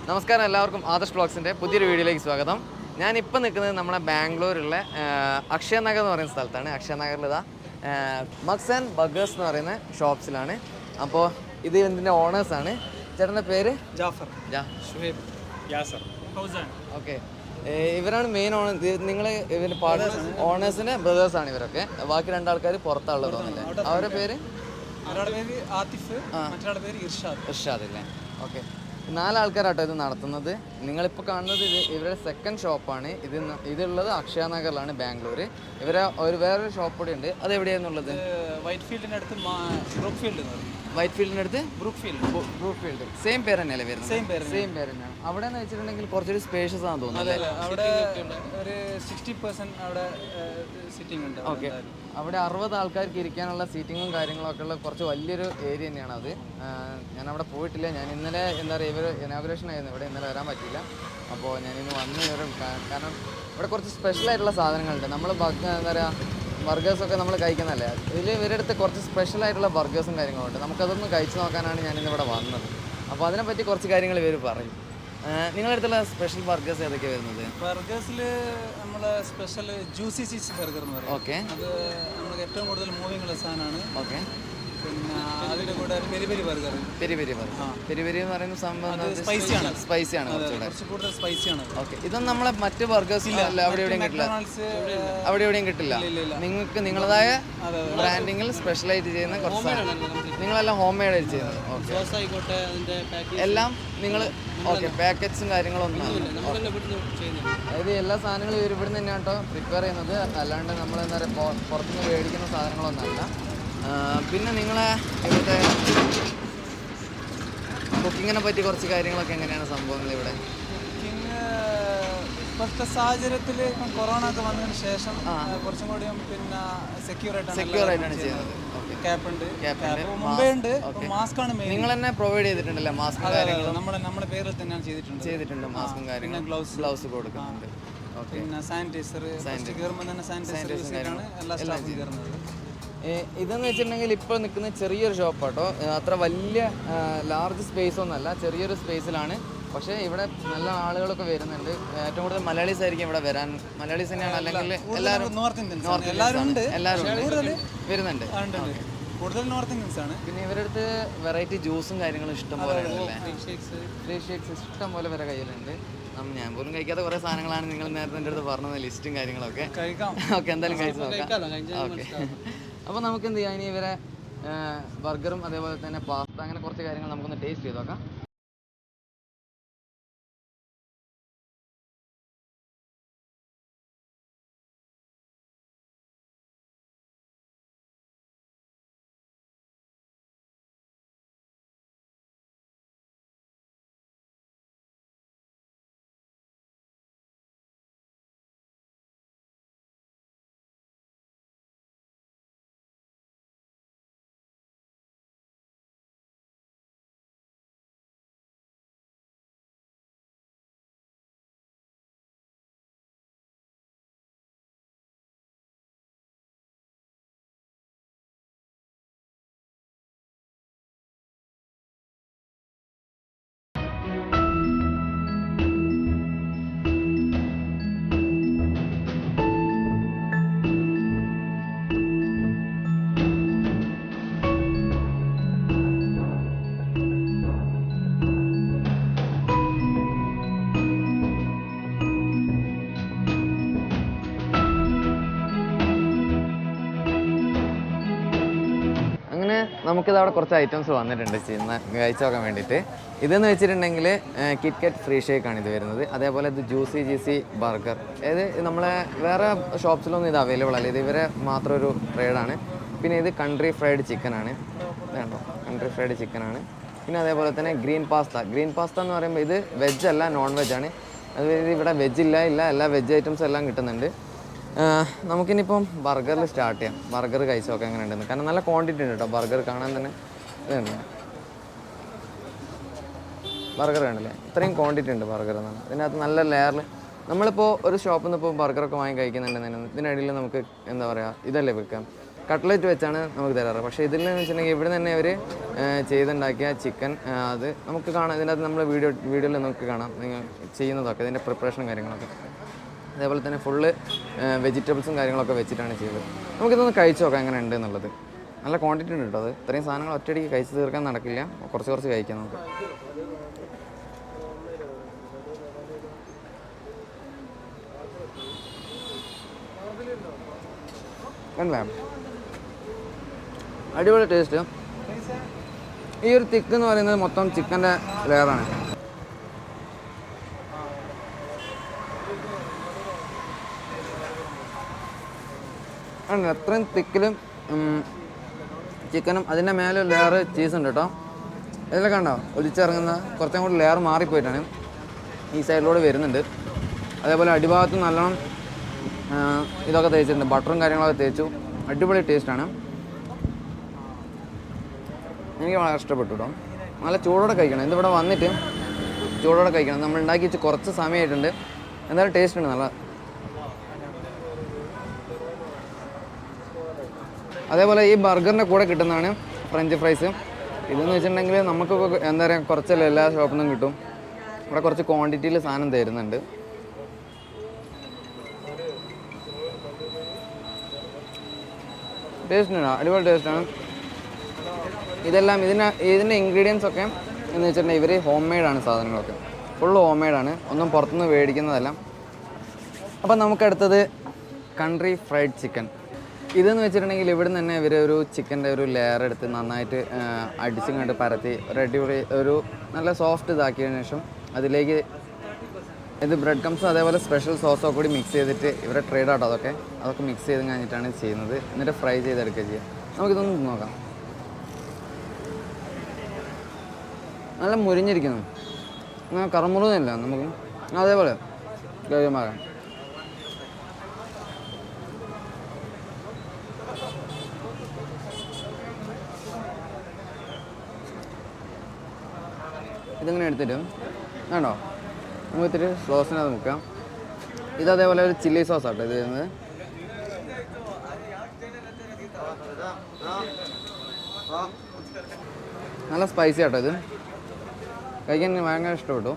നമസ്കാരം എല്ലാവർക്കും ആദർശ് ബ്ലോഗ്സിൻ്റെ പുതിയൊരു വീഡിയോയിലേക്ക് സ്വാഗതം. ഞാനിപ്പോൾ നിൽക്കുന്നത് നമ്മുടെ ബാംഗ്ലൂരിലെ അക്ഷയനഗർ എന്ന് പറയുന്ന സ്ഥലത്താണ്. അക്ഷയനഗറിൽ ഇതാ മഗ്സ് ആൻഡ് ബർഗേഴ്സ് എന്ന് പറയുന്ന ഷോപ്സിലാണ്. അപ്പോൾ ഇത് ഇതിൻ്റെ ഓണേഴ്സാണ്. ചേട്ടൻ്റെ പേര് ജാഫർ, ഷുഹൈബ്, യാസർ, ഫൗസാൻ. ഓക്കെ, ഇവരാണ് മെയിൻ ഓണർ. നിങ്ങൾ ഇവരുടെ പാർട്ട്നേഴ്സ്, ഓണേഴ്സിൻ്റെ ബ്രദേഴ്സാണ് ഇവരൊക്കെ. ബാക്കി രണ്ടാൾക്കാർ പുറത്താണുള്ളത് തോന്നുന്നില്ലേ? അവരുടെ പേര്? ഒരാളുടെ പേര് ആതിഫ്, മറ്റൊരാളുടെ പേര് ഇർഷാദ് അല്ലേ? ഓക്കെ, 4 ആൾക്കാരാട്ടോ ഇത് നടത്തുന്നത്. നിങ്ങളിപ്പോൾ കാണുന്നത് ഇവരുടെ സെക്കൻഡ് ഷോപ്പാണ്. ഇതുള്ളത് അക്ഷയനഗറിലാണ്, ബാംഗ്ലൂർ. വേറൊരു ഷോപ്പ് കൂടെ ഉണ്ട്. അത് എവിടെയാണെന്നുള്ളത്? വൈറ്റ് ഫീൽഡിൻ്റെ അടുത്ത് വൈറ്റ് ഫീൽഡിൻ്റെ അടുത്ത് ബ്രൂക്ക് ഫീൽഡ്. സെയിം പേര് തന്നെയല്ലേ വരുന്നത്? സെയിം പേര് തന്നെയാണ്. അവിടെ എന്ന് വെച്ചിട്ടുണ്ടെങ്കിൽ കുറച്ചൊരു സ്പേഷ്യസ് ആണെന്ന് തോന്നുന്നത്. അവിടെ ഒരു 60% അവിടെ സീറ്റിംഗ് ഉണ്ട്. ഓക്കെ, അവിടെ 60 ആൾക്കാർക്ക് ഇരിക്കാനുള്ള സീറ്റിങ്ങും കാര്യങ്ങളൊക്കെ ഉള്ള കുറച്ച് വലിയൊരു ഏരിയ തന്നെയാണ് അത്. ഞാൻ അവിടെ പോയിട്ടില്ല. ഞാൻ ഇന്നലെ എന്താ പറയുക, ഇവർ ഇനാഗുറേഷൻ ആയിരുന്നു ഇവിടെ. ഇന്നലെ വരാൻ പറ്റില്ല. അപ്പോൾ ഞാനിന്ന് വന്ന് കാരണം ഇവിടെ കുറച്ച് സ്പെഷ്യലായിട്ടുള്ള സാധനങ്ങളുണ്ട്. നമ്മൾ എന്താ പറയുക, ബർഗേഴ്സൊക്കെ നമ്മൾ കഴിക്കുന്നതല്ലേ, ഇതിൽ ഇവരുടെ അടുത്ത് കുറച്ച് സ്പെഷ്യലായിട്ടുള്ള ബർഗേഴ്സും കാര്യങ്ങളുണ്ട്. നമുക്കതൊന്ന് കഴിച്ച് നോക്കാനാണ് ഞാനിന്നിവിടെ വന്നത്. അപ്പോൾ അതിനെപ്പറ്റി കുറച്ച് കാര്യങ്ങൾ ഇവർ പറയും. നിങ്ങളുടെ അടുത്തുള്ള സ്പെഷ്യൽ ബർഗേഴ്സ് ഏതൊക്കെയാണ് വരുന്നത്? ബർഗേഴ്സിൽ നമ്മൾ സ്പെഷ്യൽ ജ്യൂസി ചീസ് ബർഗർ എന്ന് പറയും. ഓക്കെ, അത് നമുക്ക് ഏറ്റവും കൂടുതൽ മൂവിങ് ഉള്ള സാധനമാണ്. ഓക്കെ, പിന്നെ അതിൻ്റെ കൂടെ പെരി ബർഗർ. പെരി എന്ന് പറയുന്ന സംഭവം സ്പൈസിയാണ്, കുറച്ച് കൂടുതൽ സ്പൈസിയാണ്. ഓക്കെ, ഇതൊന്നും നമ്മളെ മറ്റ് ബർഗേഴ്സില്ല, അവിടെ എവിടെയും കിട്ടില്ല. നിങ്ങൾക്ക് നിങ്ങളതായ ബ്രാൻഡിങ്ങിൽ സ്പെഷ്യലായിട്ട് ചെയ്യുന്ന കുറച്ച് നിങ്ങളെല്ലാം ഹോം മെയ്ഡ് ആയിട്ട് ചെയ്യുന്നത്. ഓക്കെ, എല്ലാം നിങ്ങൾ ഓക്കെ, പാക്കറ്റ്സും കാര്യങ്ങളൊന്നും അതായത് എല്ലാ സാധനങ്ങളും ഇവിടുന്ന് തന്നെയാണ് കേട്ടോ പ്രിപ്പയർ ചെയ്യുന്നത്. അല്ലാണ്ട് നമ്മൾ എന്താ പറയുക പുറത്തുനിന്ന് മേടിക്കുന്ന സാധനങ്ങളൊന്നുമല്ല. പിന്നെ നിങ്ങളെ ഇവിടുത്തെ കുക്കിങ്ങിനെ പറ്റി കുറച്ച് കാര്യങ്ങളൊക്കെ എങ്ങനെയാണ് സംഭവങ്ങൾ ഇവിടെ? കുക്കിങ് ഇപ്പോഴത്തെ സാഹചര്യത്തിൽ ഇപ്പം കൊറോണ ഒക്കെ വന്നതിന് ശേഷം കുറച്ചും കൂടിയും പിന്നെ സെക്യൂർ ആയിട്ടാണ് ചെയ്യുന്നത്. മുമ്പേ ഉണ്ട്, മാസ്ക് ആണ് മെയിൻ. നിങ്ങൾ തന്നെ പ്രൊവൈഡ് ചെയ്തിട്ടുണ്ടല്ലേ മാസ്കും കാര്യങ്ങളും? നമ്മുടെ പേരിൽ തന്നെയാണ് ചെയ്തിട്ടുണ്ട്. മാസ്കും കാര്യങ്ങളും, ഗ്ലൗസ് കൊടുക്കുന്നുണ്ട്. പിന്നെ സാനിറ്റൈസർ കയറുമ്പോൾ തന്നെ സാനിറ്റൈസർ എല്ലാ സ്റ്റാഫും കയറുന്നത്. ഇതെന്ന് വെച്ചിട്ടുണ്ടെങ്കിൽ ഇപ്പോൾ നിൽക്കുന്ന ചെറിയൊരു ഷോപ്പാട്ടോ. അത്ര വലിയ ലാർജ് സ്പേസ് ഒന്നുമല്ല, ചെറിയൊരു സ്പേസിലാണ്. പക്ഷേ ഇവിടെ നല്ല ആളുകളൊക്കെ വരുന്നുണ്ട്. ഏറ്റവും കൂടുതൽ മലയാളീസ് ആയിരിക്കും ഇവിടെ വരാൻ. മലയാളീസ് തന്നെയാണ്, അല്ലെങ്കിൽ എല്ലാവരും വരുന്നുണ്ട്. കൂടുതൽ നോർത്ത് ഇന്ത്യൻസ് ആണ്. പിന്നെ ഇവരുടെ അടുത്ത് വെറൈറ്റി ജ്യൂസും കാര്യങ്ങളും ഇഷ്ടം പോലെ ഉണ്ടല്ലേ? ഫ്രീ ഷേക്സ് ഇഷ്ടം പോലെ വരെ കയ്യിലുണ്ട്. ഞാൻ പോലും കഴിക്കാത്ത കുറേ സാധനങ്ങളാണ് നിങ്ങൾ നേരത്തെ എൻ്റെ അടുത്ത് പറഞ്ഞത്, ലിസ്റ്റും കാര്യങ്ങളൊക്കെ. ഓക്കെ, എന്തായാലും കഴിച്ച് നോക്കാം. ഓക്കെ, അപ്പോൾ നമുക്ക് എന്ത് ചെയ്യാം, ഇനി ഇവരെ ബർഗറും അതേപോലെ തന്നെ പാസ്ത അങ്ങനെ കുറച്ച് കാര്യങ്ങൾ നമുക്കൊന്ന് ടേസ്റ്റ് ചെയ്ത് നോക്കാം. നമുക്കിത് അവിടെ കുറച്ച് ഐറ്റംസ് വന്നിട്ടുണ്ട് കഴിച്ചു നോക്കാൻ വേണ്ടിയിട്ട്. ഇതെന്ന് വെച്ചിട്ടുണ്ടെങ്കിൽ കിറ്റ്കാറ്റ് ഫ്രീ ഷേക്കാണ് ഇത് വരുന്നത്. അതേപോലെ ഇത് ജ്യൂസി ബർഗർ. ഇത് നമ്മളെ വേറെ ഷോപ്സിലൊന്നും ഇത് അവൈലബിൾ അല്ല, ഇത് ഇവരെ മാത്രം ഒരു ട്രേഡാണ്. പിന്നെ ഇത് കൺട്രി ഫ്രൈഡ് ചിക്കനാണ്, വേണ്ടോ, കൺട്രി ഫ്രൈഡ് ചിക്കനാണ്. പിന്നെ അതേപോലെ തന്നെ ഗ്രീൻ പാസ്ത എന്ന് പറയുമ്പോൾ ഇത് വെജ് അല്ല, നോൺ വെജാണ്. അത് ഇവിടെ വെജില്ല, എല്ലാ വെജ് ഐറ്റംസ് എല്ലാം കിട്ടുന്നുണ്ട്. നമുക്കിനിപ്പം ബർഗറിൽ സ്റ്റാർട്ട് ചെയ്യാം. ബർഗർ കഴിച്ച് നോക്കാം എങ്ങനെ ഉണ്ടെന്ന്. കാരണം നല്ല ക്വാണ്ടിറ്റി ഉണ്ട് കേട്ടോ ബർഗർ കാണാൻ തന്നെ. ഇതുണ്ട് ബർഗർ കണ്ടില്ലേ, ഇത്രയും ക്വാണ്ടിറ്റി ഉണ്ട് ബർഗർ എന്നാണ്. ഇതിനകത്ത് നല്ല ലെയറിൽ നമ്മളിപ്പോൾ ഒരു ഷോപ്പിൽ നിന്ന് ഇപ്പോൾ ബർഗറൊക്കെ വാങ്ങി കഴിക്കുന്നുണ്ടെന്ന് ഇതിനിടയിൽ നമുക്ക് എന്താ പറയുക, ഇതല്ലേ വെക്കാം, കട്ട്ലറ്റ് വെച്ചാണ് നമുക്ക് തരാറ്. പക്ഷേ ഇതിലെന്ന് വെച്ചിട്ടുണ്ടെങ്കിൽ ഇവിടെ തന്നെ അവർ ചെയ്തുണ്ടാക്കിയ ചിക്കൻ അത് നമുക്ക് കാണാം. ഇതിനകത്ത് നമ്മൾ വീഡിയോയിൽ നമുക്ക് കാണാം നിങ്ങൾ ചെയ്യുന്നതൊക്കെ, ഇതിൻ്റെ പ്രിപ്പറേഷനും കാര്യങ്ങളൊക്കെ. അതേപോലെ തന്നെ ഫുള്ള് വെജിറ്റബിൾസും കാര്യങ്ങളൊക്കെ വെച്ചിട്ടാണ് ചെയ്തത്. നമുക്കിതൊന്ന് കഴിച്ച് നോക്കാം എങ്ങനെ ഉണ്ട് എന്നുള്ളത്. നല്ല ക്വാണ്ടിറ്റി ഉണ്ട് കേട്ടോ. അത് ഇത്രയും സാധനങ്ങൾ ഒറ്റയടിക്ക് കഴിച്ച് തീർക്കാൻ നടക്കില്ല, കുറച്ച് കുറച്ച് കഴിക്കാം നമുക്ക്. അല്ലേ, അടിപൊളി ടേസ്റ്റ്. ഈ ഒരു തിക്ക് എന്ന് പറയുന്നത് മൊത്തം ചിക്കൻ്റെ ലെയറാണ്. ആണ് അത്രയും തിക്കിലും ചിക്കനും അതിൻ്റെ മേലെ ലെയർ ചീസുണ്ട് കേട്ടോ. ഇതിലൊക്കെ കണ്ടോ ഒലിച്ചിറങ്ങുന്ന കുറച്ചും കൂടി ലെയർ മാറിപ്പോയിട്ടാണ് ഈ സൈഡിലൂടെ വരുന്നുണ്ട്. അതേപോലെ അടിഭാഗത്ത് നല്ലോണം ഇതൊക്കെ തേച്ചിട്ടുണ്ട്, ബട്ടറും കാര്യങ്ങളൊക്കെ തേച്ചു. അടിപൊളി ടേസ്റ്റാണ്, എനിക്ക് വളരെ ഇഷ്ടപ്പെട്ടു കേട്ടോ. നല്ല ചൂടോടെ കഴിക്കണം, ഇതിവിടെ വന്നിട്ട് ചൂടോടെ കഴിക്കണം. നമ്മൾ ഉണ്ടാക്കി വെച്ച് കുറച്ച് സമയമായിട്ടുണ്ട്, എന്തായാലും ടേസ്റ്റ് ഉണ്ട് നല്ല. അതേപോലെ ഈ ബർഗറിൻ്റെ കൂടെ കിട്ടുന്നതാണ് ഫ്രഞ്ച് ഫ്രൈസ്. ഇതെന്ന് വെച്ചിട്ടുണ്ടെങ്കിൽ നമുക്കൊക്കെ എന്താ പറയുക കുറച്ചല്ല എല്ലാ ഷോപ്പിൽ നിന്നും കിട്ടും. ഇവിടെ കുറച്ച് ക്വാണ്ടിറ്റിയിൽ സാധനം തരുന്നുണ്ട്. ടേസ്റ്റാണ്, അടിപൊളി ടേസ്റ്റാണ്. ഇതെല്ലാം ഇതിൻ്റെ ഇൻഗ്രീഡിയൻസ് ഒക്കെ എന്ന് വെച്ചിട്ടുണ്ടെങ്കിൽ ഇവർ ഹോം മെയ്ഡാണ് സാധനങ്ങളൊക്കെ, ഫുള്ള് ഹോം മെയ്ഡാണ്, ഒന്നും പുറത്തുനിന്ന് മേടിക്കുന്നതല്ല. അപ്പം നമുക്കടുത്തത് കൺട്രി ഫ്രൈഡ് ചിക്കൻ. ഇതെന്ന് വെച്ചിട്ടുണ്ടെങ്കിൽ ഇവിടെ നിന്ന് തന്നെ ഇവർ ഒരു ചിക്കൻ്റെ ഒരു ലെയർ എടുത്ത് നന്നായിട്ട് അടിച്ചും കണ്ട് പരത്തി ഒരു അടിപൊളി ഒരു നല്ല സോഫ്റ്റ് ഇതാക്കിയതിന് ശേഷം അതിലേക്ക് ഇത് ബ്രെഡ് കംസും അതേപോലെ സ്പെഷ്യൽ സോസൊക്കെ കൂടി മിക്സ് ചെയ്തിട്ട് ഇവരെ ട്രേഡ് ആട്ടോ അതൊക്കെ മിക്സ് ചെയ്ത് കഴിഞ്ഞിട്ടാണ് ചെയ്യുന്നത്. എന്നിട്ട് ഫ്രൈ ചെയ്തെടുക്കുക ചെയ്യുക. നമുക്കിതൊന്ന് നോക്കാം. നല്ല മുരിഞ്ഞിരിക്കുന്നു, അങ്ങനെ കറമുറുന്നില്ല നമുക്ക്. അതേപോലെ കഴിയുമാകാം. ഇതിങ്ങനെ എടുത്തിട്ട് വേണ്ടോ നമുക്ക് ഇത്തിരി സോസിനകത്ത് മുക്കാം. ഇതേപോലെ ഒരു ചില്ലി സോസ് ആട്ടോ ഇത് വരുന്നത്. നല്ല സ്പൈസി ആട്ടോ ഇത്, കഴിക്കാൻ ഭയങ്കര ഇഷ്ടപ്പെട്ടു.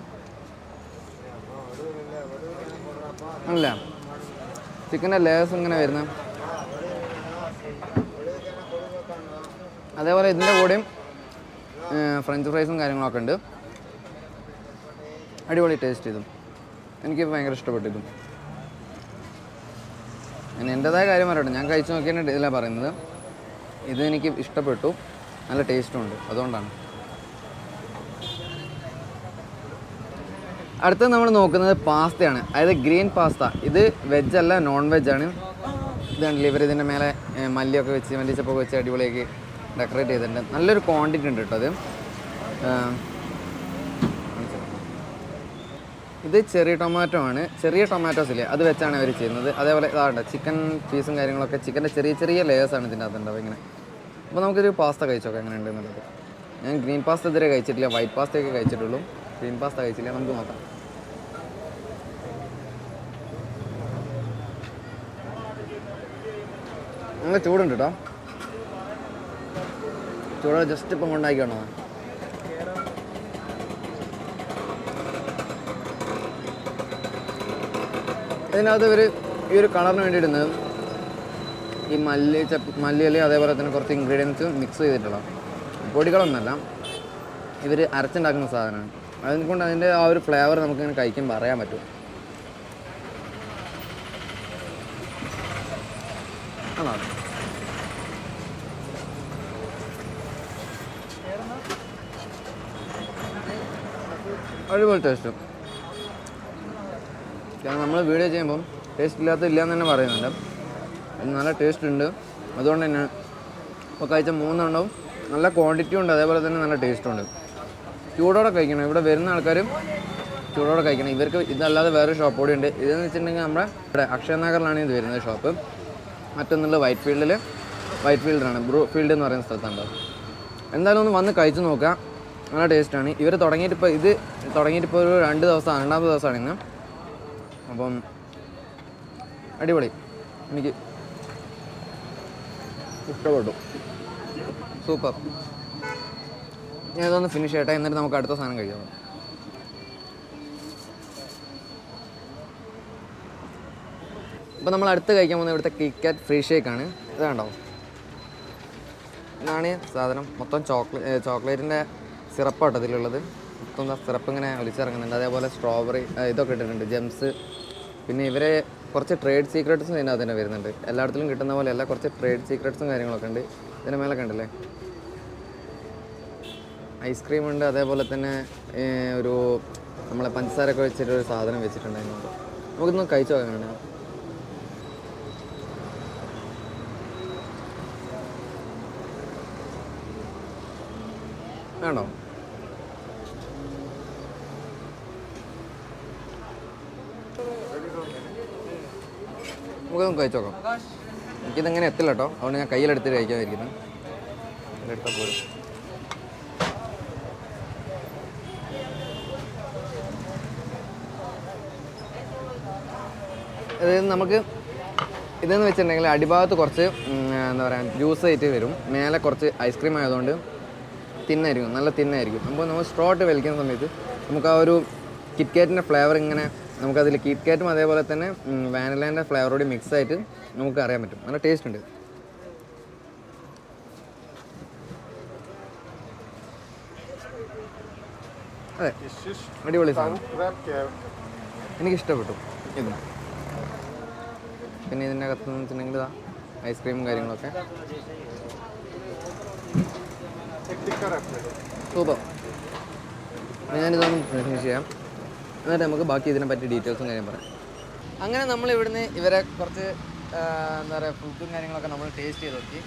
അല്ല ചിക്കൻ്റെ ലേയേഴ്സ് ഇങ്ങനെ വരുന്ന, അതേപോലെ ഇതിൻ്റെ കൂടെയും ഫ്രഞ്ച് ഫ്രൈസും കാര്യങ്ങളൊക്കെ ഉണ്ട്. അടിപൊളി ടേസ്റ്റ് ചെയ്തും എനിക്ക് ഭയങ്കര ഇഷ്ടപ്പെട്ടിതും. ഞാൻ എൻ്റെതായ കാര്യം പറയട്ടെ, ഞാൻ കഴിച്ചു നോക്കിയതിൻ്റെ ഇതിലാണ് പറയുന്നത്. ഇത് എനിക്ക് ഇഷ്ടപ്പെട്ടു, നല്ല ടേസ്റ്റും ഉണ്ട്, അതുകൊണ്ടാണ്. അടുത്തത് നമ്മൾ നോക്കുന്നത് പാസ്തയാണ്, അതായത് ഗ്രീൻ പാസ്ത. ഇത് വെജല്ല നോൺ വെജാണ്. ഇതാണ് ഇവർ ഇതിൻ്റെ മേലെ മല്ലിയൊക്കെ വെച്ച് മല്ലിച്ചപ്പൊക്കെ വെച്ച് അടിപൊളിയാക്കി ഡെക്കറേറ്റ് ചെയ്തിട്ടുണ്ട്. നല്ലൊരു ക്വാണ്ടിറ്റി ഉണ്ട് കേട്ടോ അത്. ഇത് ചെറിയ ടൊമാറ്റോ ആണ്, ചെറിയ ടൊമാറ്റോസ് ഇല്ലേ അത് വെച്ചാണ് അവർ ചെയ്യുന്നത്. അതേപോലെ ഇതാണ്ട് ചിക്കൻ പീസും കാര്യങ്ങളൊക്കെ ചിക്കൻ്റെ ചെറിയ ചെറിയ ലെയേഴ്സാണ് ഇതിൻ്റെ അകത്തുണ്ടാവും ഇങ്ങനെ. അപ്പോൾ നമുക്കൊരു പാസ്ത കഴിച്ചോക്കാം എങ്ങനെ ഉണ്ടെന്നുള്ളത്. ഞാൻ ഗ്രീൻ പാസ്ത ഇതുവരെ കഴിച്ചിട്ടില്ല, വൈറ്റ് പാസ്തയൊക്കെ കഴിച്ചിട്ടുള്ളൂ, ഗ്രീൻ പാസ്ത കഴിച്ചില്ല. നമുക്ക് നോക്കാം. നല്ല ചൂടുണ്ട് കേട്ടോ, ചൂട് ജസ്റ്റ് ഇപ്പം കൊണ്ടാക്കിയാണോ. ഇതിനകത്ത് ഇവർ ഈ ഒരു കളറിന് വേണ്ടി ഇടുന്നത് ഈ മല്ലിയില അതേപോലെ തന്നെ കുറച്ച് ഇൻഗ്രീഡിയൻസ് മിക്സ് ചെയ്തിട്ടുള്ള പൊടികളൊന്നുമല്ല, ഇവർ അരച്ചുണ്ടാക്കുന്ന സാധനമാണ്. അതുകൊണ്ട് അതിൻ്റെ ആ ഒരു ഫ്ലേവർ നമുക്കിങ്ങനെ കഴിക്കുമ്പോൾ അറിയാൻ പറ്റും. ആണോ അടിപൊളി ടേസ്റ്റ്. കാരണം നമ്മൾ വീഡിയോ ചെയ്യുമ്പം ടേസ്റ്റ് ഇല്ലാത്തില്ല എന്ന് തന്നെ പറയുന്നുണ്ട്. നല്ല ടേസ്റ്റ് ഉണ്ട്, അതുകൊണ്ട് തന്നെ ഇപ്പോൾ കഴിച്ച 3 എണ്ണവും നല്ല ക്വാണ്ടിറ്റി ഉണ്ട്, അതേപോലെ തന്നെ നല്ല ടേസ്റ്റും ഉണ്ട്. ചൂടോടെ കഴിക്കണം, ഇവിടെ വരുന്ന ആൾക്കാരും ചൂടോടെ കഴിക്കണം. ഇവർക്ക് ഇതല്ലാതെ വേറെ ഷോപ്പ് കൂടി ഉണ്ട്. ഇതെന്ന് വെച്ചിട്ടുണ്ടെങ്കിൽ നമ്മുടെ ഇവിടെ അക്ഷയനഗറിലാണ് ഇത് വരുന്നത് ഷോപ്പ്. മറ്റൊന്നുള്ളത് വൈറ്റ് ഫീൽഡിലാണ്, ബ്രൂ ഫീൽഡ് എന്ന് പറയുന്ന സ്ഥലത്താണ്. എന്തായാലും ഒന്ന് വന്ന് കഴിച്ച് നോക്കുക, നല്ല ടേസ്റ്റാണ്. ഇവർ തുടങ്ങിയിട്ടിപ്പോൾ ഒരു 2 ദിവസം, 2ാമത്തെ ദിവസമാണ് ഇന്ന്. അപ്പം അടിപൊളി. എനിക്ക് ഇഷ്ടപ്പെട്ടു. സൂപ്പർ. ഞാൻ ഇതൊന്ന് ഫിനിഷ് ചെയ്യട്ടെ, എന്നിട്ട് നമുക്ക് അടുത്ത സാധനം കഴിക്കാം. അപ്പോൾ നമ്മൾ അടുത്ത് കഴിക്കാൻ പോകുന്നത് ഇവിടുത്തെ കിറ്റ്കാറ്റ് ഫ്രീ ഷേക്കാണ്. ഇതാണ്ടോ, ഇതാണ് സാധനം. മൊത്തം ചോക്ലേറ്റിൻ്റെ സിറപ്പാട്ടോ ഇതിലുള്ളത്. മൊത്തം സിറപ്പ് ഇങ്ങനെ ഒലിച്ചിറങ്ങുന്നുണ്ട്. അതേപോലെ സ്ട്രോബെറി ഇതൊക്കെ ഇട്ടിട്ടുണ്ട്, ജെംസ്. പിന്നെ ഇവരെ കുറച്ച് ട്രേഡ് സീക്രട്ട്സും ഇതിൻ്റെ അതിന് വരുന്നുണ്ട്. എല്ലായിടത്തിലും കിട്ടുന്ന പോലെ അല്ല, കുറച്ച് ട്രേഡ് സീക്രട്ട്സും കാര്യങ്ങളൊക്കെ ഉണ്ട്. ഇതിൻ്റെ മേലെ കണ്ടല്ലേ ഐസ്ക്രീം ഉണ്ട്. അതേപോലെ തന്നെ ഒരു നമ്മളെ പഞ്ചസാരൊക്കെ വെച്ചിട്ടൊരു സാധനം വെച്ചിട്ടുണ്ടായിരുന്നു. നമുക്കൊന്ന് കഴിച്ചു നോക്കാനാണ്. വേണോ? നമുക്കൊന്ന് കഴിച്ചു നോക്കാം. എനിക്കിതെങ്ങനെ എത്തില്ല കേട്ടോ, അതുകൊണ്ട് ഞാൻ കയ്യിലെടുത്ത് കഴിക്കാതിരിക്കുന്നത്. എടുത്താൽ പോലും അതായത് നമുക്ക് ഇതെന്ന് വെച്ചിട്ടുണ്ടെങ്കിൽ അടിഭാഗത്ത് കുറച്ച് എന്താ പറയുക ജ്യൂസ് ആയിട്ട് വരും. മേലെ കുറച്ച് ഐസ്ക്രീം ആയതുകൊണ്ട് തിന്നായിരിക്കും, നല്ല തിന്നായിരിക്കും. അപ്പോൾ നമ്മൾ സ്ട്രോ ഇട്ട് വലിക്കുന്ന സമയത്ത് നമുക്ക് ആ ഒരു കിറ്റ്കാറ്റിൻ്റെ ഫ്ലേവർ ഇങ്ങനെ നമുക്കതിൽ കിറ്റ്കാറ്റും അതേപോലെ തന്നെ വാനിലേൻ്റെ ഫ്ലേവറോട് മിക്സ് ആയിട്ട് നമുക്ക് അറിയാൻ പറ്റും. നല്ല ടേസ്റ്റ് ഉണ്ട്. അതെ, അടിപൊളി സാധനം, എനിക്കിഷ്ടപ്പെട്ടു ഇതും. പിന്നെ ഇതിൻ്റെ അകത്ത് എന്ന് വെച്ചിട്ടുണ്ടെങ്കിൽ ഇതാ ഐസ്ക്രീമും കാര്യങ്ങളൊക്കെ സൂപ്പർ. ഞാനിതൊന്ന് ഫിനിഷ് ചെയ്യാം, എന്നിട്ട് നമുക്ക് ബാക്കി ഇതിനെപ്പറ്റി ഡീറ്റെയിൽസും കാര്യം പറയാം. അങ്ങനെ നമ്മൾ ഇവിടുന്ന് ഇവരെ കുറച്ച് എന്താ പറയുക ഫുഡും കാര്യങ്ങളൊക്കെ നമ്മൾ ടേസ്റ്റ് ചെയ്ത് നോക്കി.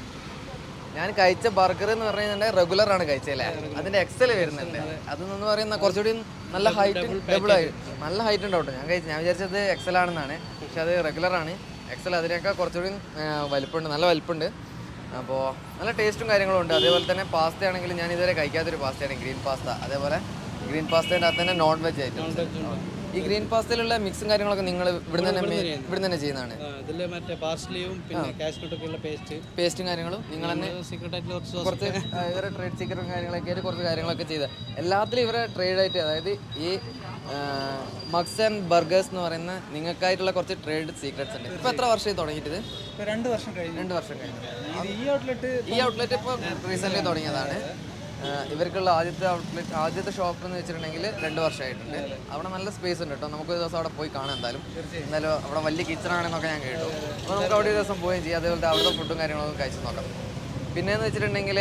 ഞാൻ കഴിച്ച ബർഗർ എന്ന് പറഞ്ഞിട്ടുണ്ടെങ്കിൽ റെഗുലറാണ് കഴിച്ചല്ലേ, അതിൻ്റെ എക്സൽ വരുന്നുണ്ട്. അതെന്ന് പറയുന്ന കുറച്ചുകൂടി നല്ല ഹൈറ്റ് ഡബിളായി നല്ല ഹൈറ്റ് ഉണ്ടാവട്ടെ. ഞാൻ വിചാരിച്ചത് എക്സൽ ആണെന്നാണ്, പക്ഷെ അത് റെഗുലറാണ്. എക്സൽ അതിനേക്കാൾ കുറച്ചുകൂടി വലിപ്പമുണ്ട്, നല്ല വലിപ്പമുണ്ട്. അപ്പോൾ നല്ല ടേസ്റ്റും കാര്യങ്ങളും ഉണ്ട്. അതേപോലെ തന്നെ പാസ്ത ആണെങ്കിൽ ഞാൻ ഇതുവരെ കഴിക്കാത്തൊരു പാസ്തയാണ് ഗ്രീൻ പാസ്ത. അതേപോലെ ഗ്രീൻ പാസ്തേൻ്റെ അകത്ത് തന്നെ നോൺ വെജ് ഐറ്റം. ഈ ഗ്രീൻ പാസ്തയിലുള്ള മിക്സും കാര്യങ്ങളൊക്കെ നിങ്ങൾ ഇവിടെ തന്നെ ചെയ്യുന്നതാണ്. പേസ്റ്റും കാര്യങ്ങളും നിങ്ങൾ തന്നെ കുറച്ച് ഇവരെ ട്രേഡ് സീക്രറ്റും കാര്യങ്ങളൊക്കെ ആയിട്ട് കുറച്ച് കാര്യങ്ങളൊക്കെ ചെയ്ത് എല്ലാത്തിലും ഇവരെ ട്രേഡ് ആയിട്ട്, അതായത് ഈ മഗ്സ് ആൻഡ് ബർഗേഴ്സ് എന്ന് പറയുന്ന നിങ്ങൾക്കായിട്ടുള്ള കുറച്ച് ട്രേഡ് സീക്രട്സ് ഉണ്ട്. ഇപ്പോൾ എത്ര വർഷമായി തുടങ്ങിയിട്ട്? 2 വർഷം കഴിഞ്ഞു. ഈ ഔട്ട്ലെറ്റ് ഇപ്പോൾ റീസെൻ്റ്ലി തുടങ്ങിയതാണ്. ഇവർക്കുള്ള ആദ്യത്തെ ഷോപ്പ് എന്ന് വെച്ചിട്ടുണ്ടെങ്കിൽ 2 വർഷമായിട്ടുണ്ട്. അവിടെ നല്ല സ്പേസ് ഉണ്ട് കേട്ടോ, നമുക്ക് ഒരു ദിവസം അവിടെ പോയി കാണാം. എന്തായാലും അവിടെ വലിയ കിച്ചൺ ആണെന്നൊക്കെ ഞാൻ കേട്ടു. അപ്പോൾ നമുക്ക് അവിടെ ഒരു ദിവസം പോവുകയും ചെയ്യാം. അതേപോലെ അവിടുത്തെ ഫുഡും കാര്യങ്ങളൊക്കെ കഴിച്ച് നോക്കാം. പിന്നെയെന്ന് വെച്ചിട്ടുണ്ടെങ്കിൽ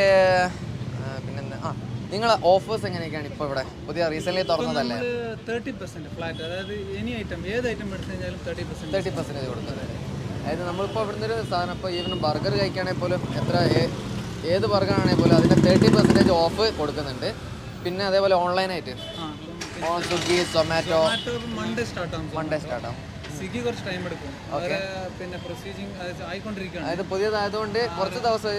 പിന്നെന്താ നിങ്ങളെ ഓഫേഴ്സ് എങ്ങനെയൊക്കെയാണ് ഇപ്പോൾ ഇവിടെ പുതിയ റീസെൻ്റ്ലി തുറന്നതല്ലേ? 30% ഫ്ലാറ്റ്, അതായത് ഏത് ഐറ്റം എടുത്തു കഴിഞ്ഞാലും 30% കൊടുക്കുന്നത്. അതായത് നമ്മളിപ്പോൾ ഇവിടുന്ന് ഒരു സാധനം ഇപ്പോൾ ഈവൻ ബർഗർ കഴിക്കുകയാണെങ്കിൽ പോലും ഏത് ബർഗറാണെങ്കിൽ പോലും അതിൻ്റെ 30% ഓഫ് കൊടുക്കുന്നുണ്ട്. പിന്നെ അതേപോലെ ഓൺലൈനായിട്ട് സ്വിഗ്ഗി, സൊമാറ്റോ മൺഡേ സ്റ്റാർട്ടാകും. സ്വിഗ്ഗി കുറച്ച് ടൈം എടുക്കും, പിന്നെ പ്രൊസീജിങ് ആയിക്കൊണ്ടിരിക്കുകയാണ്. അതായത് പുതിയതായതുകൊണ്ട് കുറച്ച് ദിവസം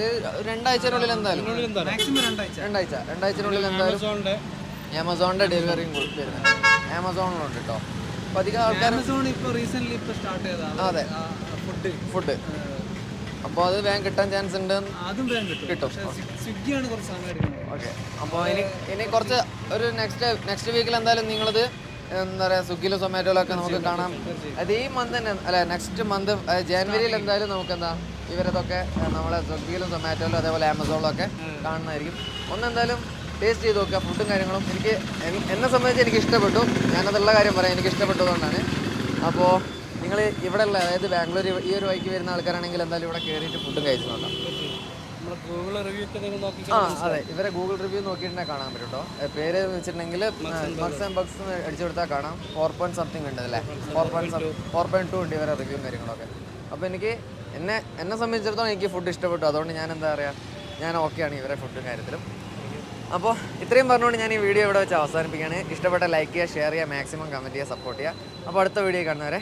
2 ആഴ്ചയിനുള്ളിൽ എന്തായാലും മാക്സിമം 2 ആഴ്ചയിനുള്ളിൽ എന്തായാലും ആമസോണിൻ്റെ ഡെലിവറിയും വരുന്നുണ്ട്. ആമസോണിലുണ്ട് കേട്ടോ. അപ്പോൾ അധികം ആൾക്കാർ ഇപ്പോൾ റീസെൻ്റ്ലി സ്റ്റാർട്ട് ചെയ്തതാണ്. അതെ, ഫുഡ്. അപ്പോൾ അത് വേഗം കിട്ടാൻ ചാൻസ് ഉണ്ട്. അതും വേഗം കിട്ടും. സ്വിഗ്ഗിയാണ് കുറച്ച് സമയം എടുക്കുന്നത്. ഓക്കെ, അപ്പോൾ ഇനി കുറച്ച് ഒരു നെക്സ്റ്റ് വീക്കിൽ എന്തായാലും നിങ്ങളത് എന്താ പറയുക സ്വിഗ്ഗിയിലും സൊമാറ്റോയിലൊക്കെ നമുക്ക് കാണാം. അത് ഈ മന്ത് തന്നെ അല്ല, നെക്സ്റ്റ് മന്ത് ജനുവരിയിൽ എന്തായാലും നമുക്ക് ഇവരതൊക്കെ നമ്മളെ സ്വിഗ്ഗിയിലും സൊമാറ്റോയിലും അതേപോലെ ആമസോണിലൊക്കെ കാണുന്നതായിരിക്കും. ഒന്നെന്തായാലും ടേസ്റ്റ് ചെയ്ത് നോക്കുക ഫുഡും കാര്യങ്ങളും. എന്നെ സംബന്ധിച്ച് എനിക്ക് ഇഷ്ടപ്പെട്ടു. ഞാനതുള്ള കാര്യം പറയാം, എനിക്ക് ഇഷ്ടപ്പെട്ടതുകൊണ്ടാണ്. അപ്പോൾ നിങ്ങൾ ഇവിടെ ഉള്ള അതായത് ബാംഗ്ലൂർ ഈ ഒരു വഴിക്ക് വരുന്ന ആൾക്കാരാണെങ്കിൽ എന്തായാലും ഇവിടെ കയറിയിട്ട് ഫുഡും കഴിച്ചു നോക്കാം. അതെ, ഇവരെ ഗൂഗിൾ റിവ്യൂ നോക്കിയിട്ടുണ്ടെങ്കിൽ കാണാൻ പറ്റും കേട്ടോ. പേര് വെച്ചിട്ടുണ്ടെങ്കിൽ മഗ്സ് ആൻഡ് ബർഗേഴ്സ് അടിച്ചു കൊടുത്താൽ കാണാം. 4.something ഉണ്ട് അല്ലേ, 4.2 ഉണ്ട് ഇവരെ റിവ്യൂവും കാര്യങ്ങളൊക്കെ. അപ്പോൾ എന്നെ സംബന്ധിച്ചിടത്തോളം എനിക്ക് ഫുഡ് ഇഷ്ടപ്പെട്ടു. അതുകൊണ്ട് ഞാൻ എന്താ പറയുക, ഞാൻ ഓക്കെയാണ് ഇവരെ ഫുഡും കാര്യത്തിലും. അപ്പോൾ ഇത്രയും പറഞ്ഞുകൊണ്ട് ഞാൻ ഈ വീഡിയോ ഇവിടെ വെച്ച് അവസാനിപ്പിക്കുകയാണ്. ഇഷ്ടപ്പെട്ട ലൈക്ക് ചെയ്യുക, ഷെയർ ചെയ്യുക, മാക്സിമം കമൻറ്റ് ചെയ്യുക, സപ്പോർട്ട് ചെയ്യുക. അപ്പോൾ അടുത്ത വീഡിയോ കാണുന്നവരെ